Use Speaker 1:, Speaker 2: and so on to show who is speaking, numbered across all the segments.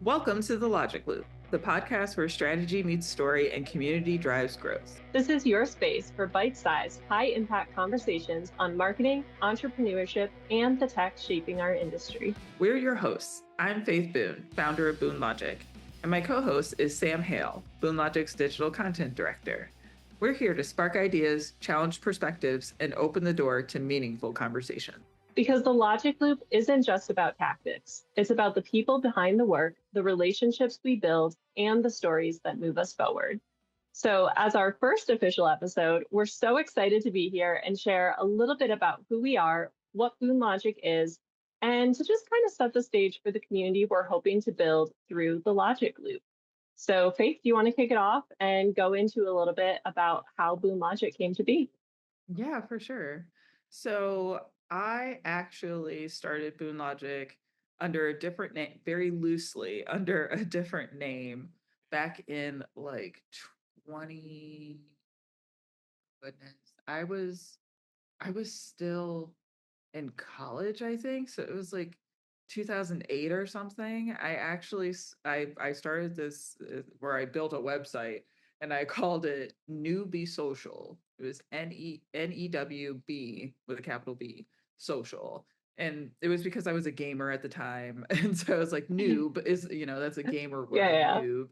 Speaker 1: Welcome to The Logic Loop, the podcast where strategy meets story and community drives growth.
Speaker 2: This is your space for bite-sized, high-impact conversations on marketing, entrepreneurship, and the tech shaping our industry.
Speaker 1: We're your hosts. I'm Faith Boone, founder of Boone Logic, and my co-host is Sam Hale, Boone Logic's digital content director. We're here to spark ideas, challenge perspectives, and open the door to meaningful conversation.
Speaker 2: Because the Logic Loop isn't just about tactics. It's about the people behind the work, the relationships we build, and the stories that move us forward. So as our first official episode, we're so excited to be here and share a little bit about who we are, what Boone Logic is, and to just kind of set the stage for the community we're hoping to build through the Logic Loop. So Faith, do you want to kick it off and go into a little bit about how Boone Logic came to be?
Speaker 1: Yeah, for sure. So I actually started Boone Logic under a different name, very loosely under a different name back in like 20 goodness. I was still in college, I think. So it was like 2008 or something. I started this where I built a website and I called it Newbie Social. It was NEWB with a capital B social. And it was because I was a gamer at the time. And so I was like, noob is, that's a gamer word,
Speaker 2: Yeah.
Speaker 1: noob.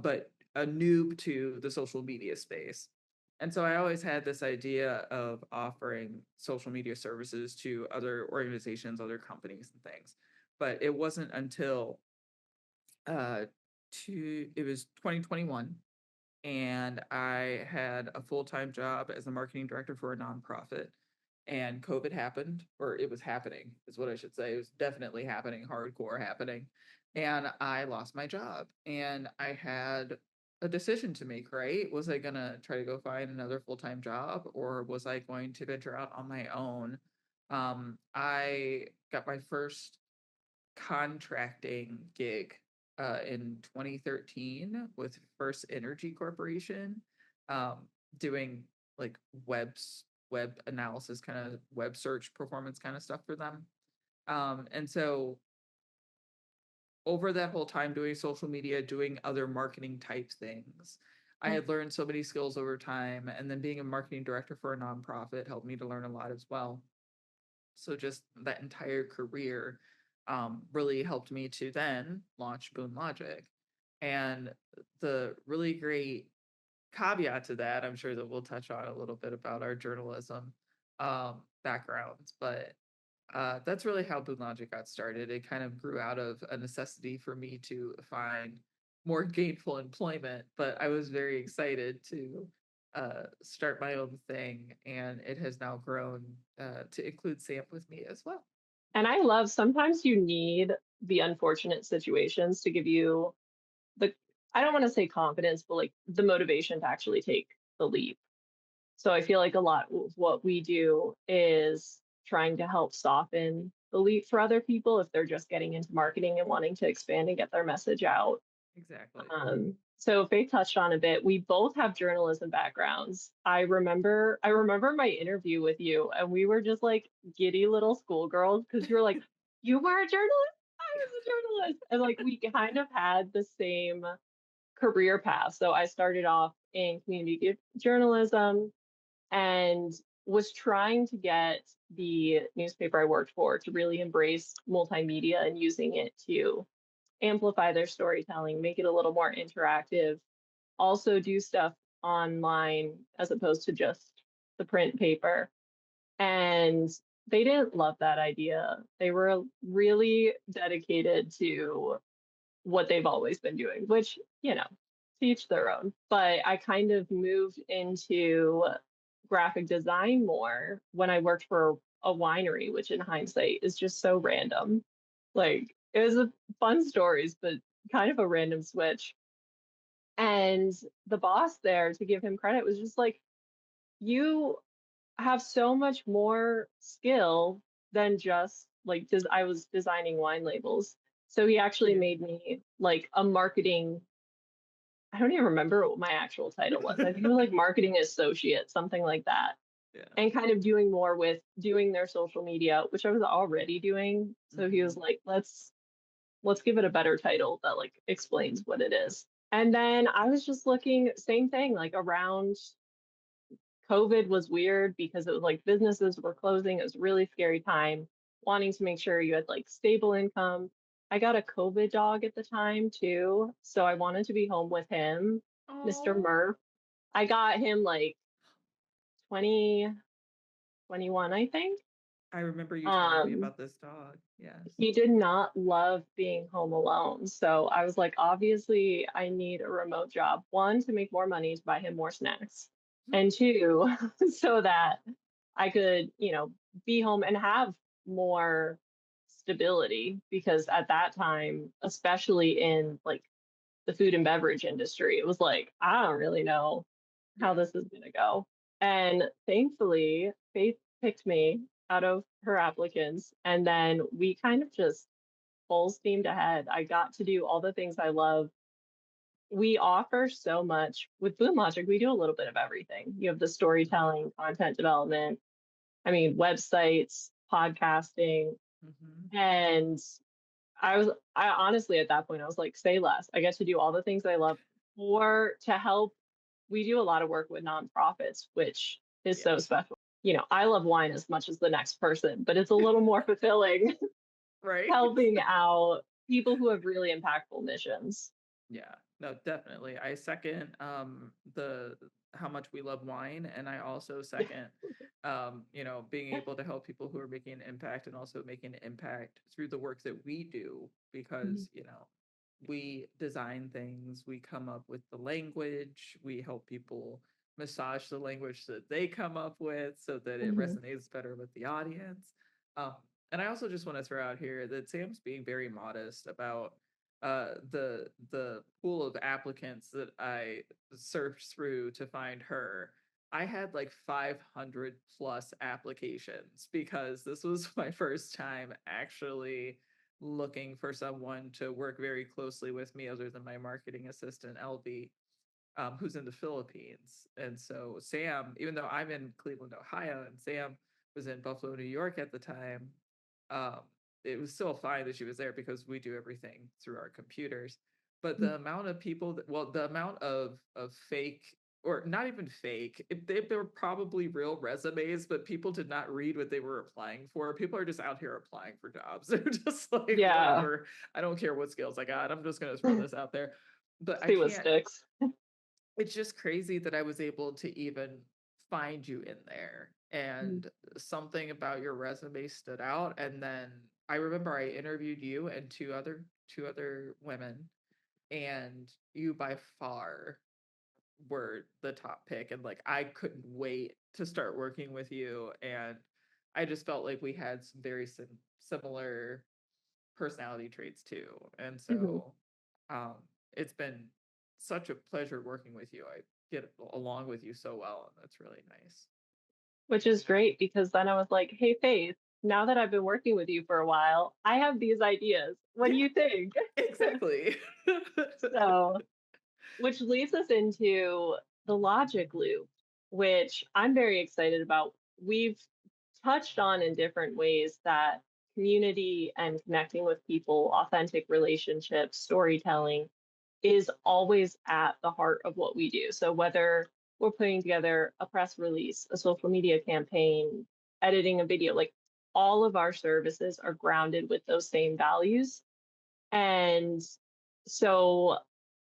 Speaker 1: But a noob to the social media space. And so I always had this idea of offering social media services to other organizations, other companies and things. But it wasn't until uh it was 2021 and I had a full-time job as a marketing director for a nonprofit, and COVID happened, or it was happening is what I should say. It was definitely happening, hardcore happening. And I lost my job and I had a decision to make, right? Was I going to try to go find another full-time job, or was I going to venture out on my own? I got my first contracting gig in 2013 with First Energy Corporation, um, doing like web analysis, kind of web search performance kind of stuff for them. And so over that whole time doing social media, doing other marketing type things, I had learned so many skills over time. And then being a marketing director for a nonprofit helped me to learn a lot as well. So just that entire career really helped me to then launch Boone Logic. And the really great caveat to that, I'm sure that we'll touch on a little bit about our journalism backgrounds, but that's really how Boone Logic got started. It kind of grew out of a necessity for me to find more gainful employment, but I was very excited to start my own thing, and it has now grown to include Sam with me as well.
Speaker 2: And I love sometimes you need the unfortunate situations to give you the, I don't want to say confidence, but like the motivation to actually take the leap. So I feel like a lot of what we do is trying to help soften the leap for other people if they're just getting into marketing and wanting to expand and get their message out.
Speaker 1: Exactly.
Speaker 2: So Faith touched on a bit. We both have journalism backgrounds. I remember my interview with you, and we were just like giddy little schoolgirls because you were like, "You were a journalist. I was a journalist," and like we kind of had the same career path. So I started off in community journalism and was trying to get the newspaper I worked for to really embrace multimedia and using it to amplify their storytelling, make it a little more interactive, also do stuff online as opposed to just the print paper. And they didn't love that idea. They were really dedicated to what they've always been doing, which, to each their own. But I kind of moved into graphic design more when I worked for a winery, which in hindsight is just so random. Like it was a fun stories, but kind of a random switch. And the boss there, to give him credit, was just like, you have so much more skill than just like I was designing wine labels. So he actually
Speaker 1: Yeah.
Speaker 2: made me like a marketing, I don't even remember what my actual title was. I think it was like marketing associate, something like that.
Speaker 1: Yeah.
Speaker 2: And kind of doing more with doing their social media, which I was already doing. So he was
Speaker 1: Mhm.
Speaker 2: like, let's let's give it a better title that like explains what it is. And then I was just looking, same thing, like around COVID was weird because it was like businesses were closing. It was a really scary time, wanting to make sure you had like stable income. I got a COVID dog at the time too. So I wanted to be home with him, Mr.
Speaker 1: Oh,
Speaker 2: Murph. I got him like 2021, I think.
Speaker 1: I remember you telling me
Speaker 2: Um,
Speaker 1: about this dog. Yes.
Speaker 2: he did not love being home alone. So I was like, obviously, I need a remote job. One, to make more money to buy him more snacks. And two, so that I could, be home and have more stability. Because at that time, especially in like the food and beverage industry, it was like, I don't really know how
Speaker 1: Yeah.
Speaker 2: this is going to go. And thankfully, Faith picked me out of her applicants. And then we kind of just full steamed ahead. I got to do all the things I love. We offer so much with Boone Logic. We do a little bit of everything. You have the storytelling, content development, I mean, websites, podcasting.
Speaker 1: Mm-hmm.
Speaker 2: And I honestly, at that point, I was like, say less. I get to do all the things I love or to help. We do a lot of work with nonprofits, which is
Speaker 1: Yeah.
Speaker 2: so special. I love wine as much as the next person, but it's a little more fulfilling
Speaker 1: Right.
Speaker 2: helping out people who have really impactful missions.
Speaker 1: Yeah, no, definitely. I second the how much we love wine, and I also second being able to help people who are making an impact and also making an impact through the work that we do because, we design things, we come up with the language, we help people massage the language that they come up with so that it
Speaker 2: Mhm.
Speaker 1: resonates better with the audience. Um, and I also just want to throw out here that Sam's being very modest about the pool of applicants that I searched through to find her. I had like 500 plus applications because this was my first time actually looking for someone to work very closely with me other than my marketing assistant LB, who's in the Philippines. And so Sam, even though I'm in Cleveland, Ohio, and Sam was in Buffalo, New York at the time, um, it was still fine that she was there because we do everything through our computers. But the amount of people the amount of fake or not even fake, they were probably real resumes, but people did not read what they were applying for. People are just out here applying for jobs. They're just like,
Speaker 2: Yeah.
Speaker 1: whatever. I don't care what skills I got. I'm just going to throw this out there. But I
Speaker 2: See what
Speaker 1: can't
Speaker 2: sticks.
Speaker 1: it's just crazy that I was able to even find you in there.
Speaker 2: Mhm.
Speaker 1: And something about your resume stood out. And then I remember I interviewed you and two other women, and you by far were the top pick. And like I couldn't wait to start working with you. And I just felt like we had some very similar personality traits too. And
Speaker 2: Mhm.
Speaker 1: so um, it's been such a pleasure working with you. I get along with you so well, and that's really nice.
Speaker 2: Which is great because then I was like, hey, Faith, now that I've been working with you for a while, I have these ideas. What do
Speaker 1: Yeah,
Speaker 2: you think?
Speaker 1: exactly.
Speaker 2: So, which leads us into the logic loop, which I'm very excited about. We've touched on in different ways that community and connecting with people, authentic relationships, storytelling is always at the heart of what we do. So whether we're putting together a press release, a social media campaign, editing a video, like all of our services are grounded with those same values. And so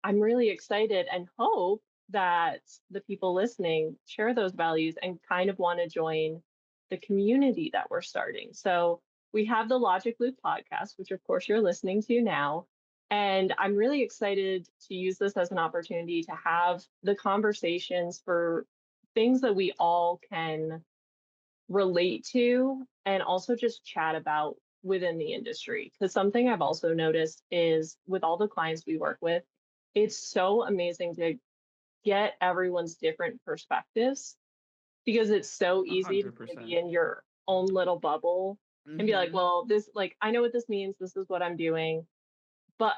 Speaker 2: I'm really excited and hope that the people listening share those values and kind of want to join the community that we're starting. So we have the Logic Loop podcast, which of course you're listening to now. And I'm really excited to use this as an opportunity to have the conversations for things that we all can relate to and also just chat about within the industry. Because something I've also noticed is with all the clients we work with, it's so amazing to get everyone's different perspectives because it's so
Speaker 1: A
Speaker 2: easy to
Speaker 1: hundred
Speaker 2: kind of be
Speaker 1: percent.
Speaker 2: in your own little bubble and be like,
Speaker 1: Mm-hmm.
Speaker 2: well, this, like, I know what this means. This is what I'm doing. But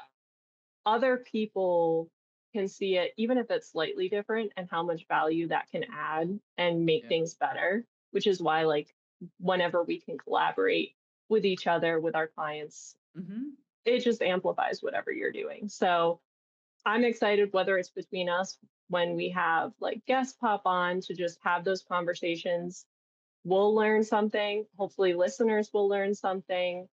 Speaker 2: other people can see it, even if it's slightly different, and how much value that can add and make
Speaker 1: Yeah.
Speaker 2: things better, which is why, like, whenever we can collaborate with each other, with our clients,
Speaker 1: Mm-hmm.
Speaker 2: it just amplifies whatever you're doing. So I'm excited whether it's between us when we have like guests pop on to just have those conversations. We'll learn something. Hopefully, listeners will learn something,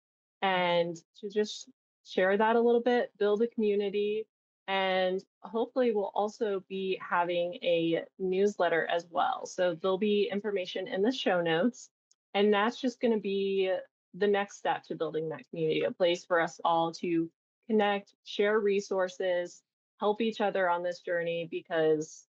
Speaker 2: and to just share that a little bit, build a community. And hopefully, we'll also be having a newsletter as well. So there'll be information in the show notes. And that's just going to be the next step to building that community, a place for us all to connect, share resources, help each other on this journey because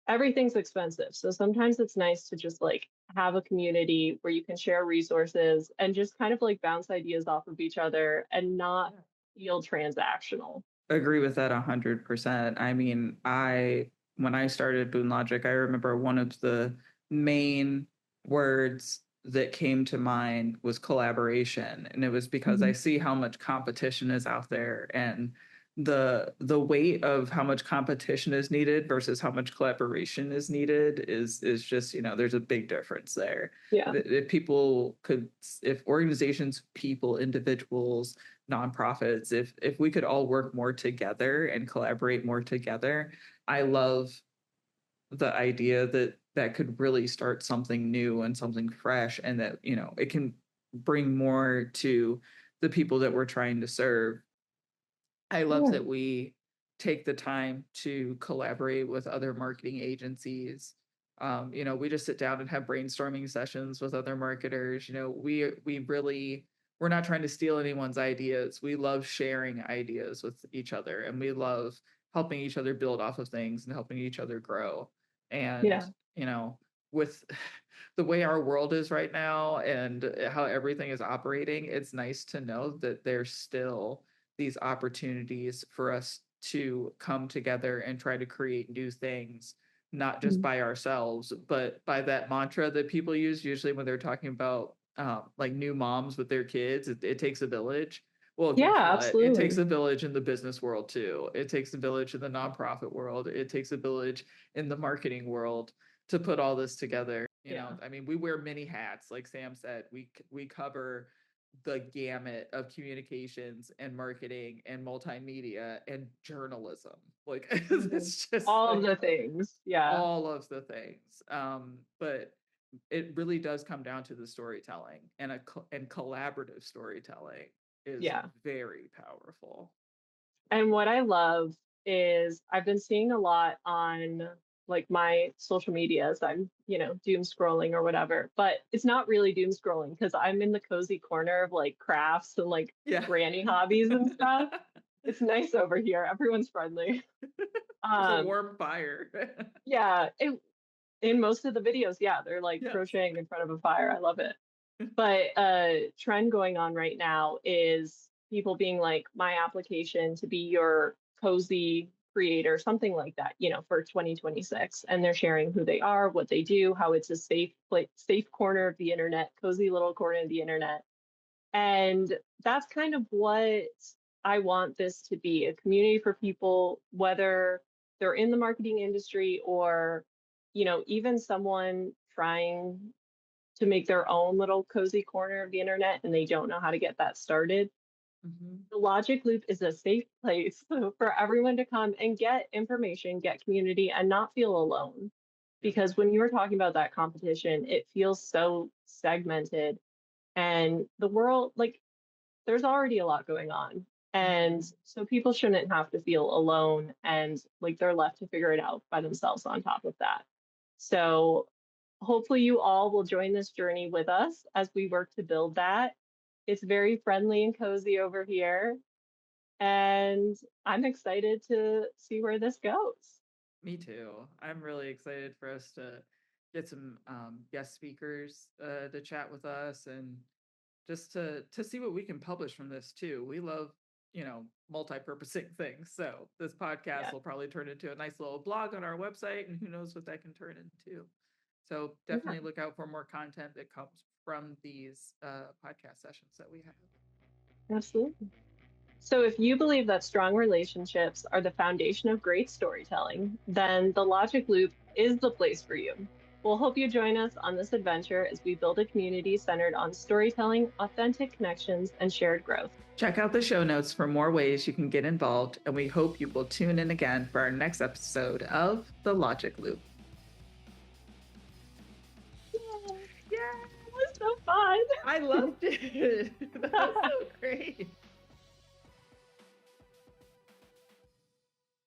Speaker 2: everything's expensive. So sometimes it's nice to just like have a community where you can share resources and just kind of like bounce ideas off of each other and not feel transactional.
Speaker 1: Agree with that 100%. I mean, when I started Boone Logic, I remember one of the main words that came to mind was collaboration, and it was because I
Speaker 2: Mhm.
Speaker 1: see how much competition is out there, and the weight of how much competition is needed versus how much collaboration is needed is just, there's a big difference there.
Speaker 2: Yeah.
Speaker 1: If people could, if organizations, people, individuals, nonprofits, if we could all work more together and collaborate more together, I love the idea that that could really start something new and something fresh, and that it can bring more to the people that we're trying to serve. I love
Speaker 2: Yeah.
Speaker 1: that we take the time to collaborate with other marketing agencies. We just sit down and have brainstorming sessions with other marketers. We're not trying to steal anyone's ideas. We love sharing ideas with each other, and we love helping each other build off of things and helping each other grow. And,
Speaker 2: Yeah.
Speaker 1: with the way our world is right now and how everything is operating, it's nice to know that there's still these opportunities for us to come together and try to create new things, not just
Speaker 2: Mhm.
Speaker 1: by ourselves, but by that mantra that people use usually when they're talking about like new moms with their kids. It takes a village. Well, guess
Speaker 2: Yeah,
Speaker 1: what? It takes
Speaker 2: absolutely.
Speaker 1: a village in the business world too. It takes a village in the nonprofit world. It takes a village in the marketing world to put all this together.
Speaker 2: Yeah.
Speaker 1: I mean, we wear many hats, like Sam said. We cover the gamut of communications and marketing and multimedia and journalism. Like
Speaker 2: Mhm.
Speaker 1: it's just
Speaker 2: All of
Speaker 1: like
Speaker 2: the things. Yeah.
Speaker 1: all of the things. But it really does come down to the storytelling, and collaborative storytelling is
Speaker 2: Yeah.
Speaker 1: very powerful.
Speaker 2: And what I love is I've been seeing a lot on like my social media as I'm, doom scrolling or whatever, but it's not really doom scrolling because I'm in the cozy corner of like crafts and like
Speaker 1: Yeah.
Speaker 2: granny hobbies and stuff. It's nice over here. Everyone's friendly.
Speaker 1: There's a
Speaker 2: Um,
Speaker 1: warm fire.
Speaker 2: yeah, in most of the videos, yeah, they're like
Speaker 1: Yes.
Speaker 2: crocheting in front of a fire. I love it. But a trend going on right now is people being like, my application to be your cozy creator, something like that, for 2026. And they're sharing who they are, what they do, how it's a safe place, safe corner of the internet, cozy little corner of the internet. And that's kind of what I want this to be, a community for people, whether they're in the marketing industry or, even someone trying to make their own little cozy corner of the internet and they don't know how to get that started.
Speaker 1: Mhm.
Speaker 2: The Logic Loop is a safe place for everyone to come and get information, get community, and not feel alone.
Speaker 1: Yep.
Speaker 2: Because when you were talking about that competition, it feels so segmented. And the world, like, there's already a lot going on. And
Speaker 1: Mhm.
Speaker 2: so people shouldn't have to feel alone and like they're left to figure it out by themselves on top of that. So hopefully you all will join this journey with us as we work to build that. It's very friendly and cozy over here. And I'm excited to see where this goes.
Speaker 1: Me too. I'm really excited for us to get some guest speakers to chat with us, and just to see what we can publish from this too. We love, multi-purposing things. So this podcast
Speaker 2: Yeah.
Speaker 1: will probably turn into a nice little blog on our website, and who knows what that can turn into. So
Speaker 2: Yeah,
Speaker 1: definitely look out for more content that comes from these podcast sessions that we have.
Speaker 2: absolutely. So, if you believe that strong relationships are the foundation of great storytelling, then the Logic Loop is the place for you. We'll hope you join us on this adventure as we build a community centered on storytelling, authentic connections, and shared growth.
Speaker 1: Check out the show notes for more ways you can get involved, and we hope you will tune in again for our next episode of The Logic Loop.
Speaker 2: Yeah, it was so fun.
Speaker 1: I loved it.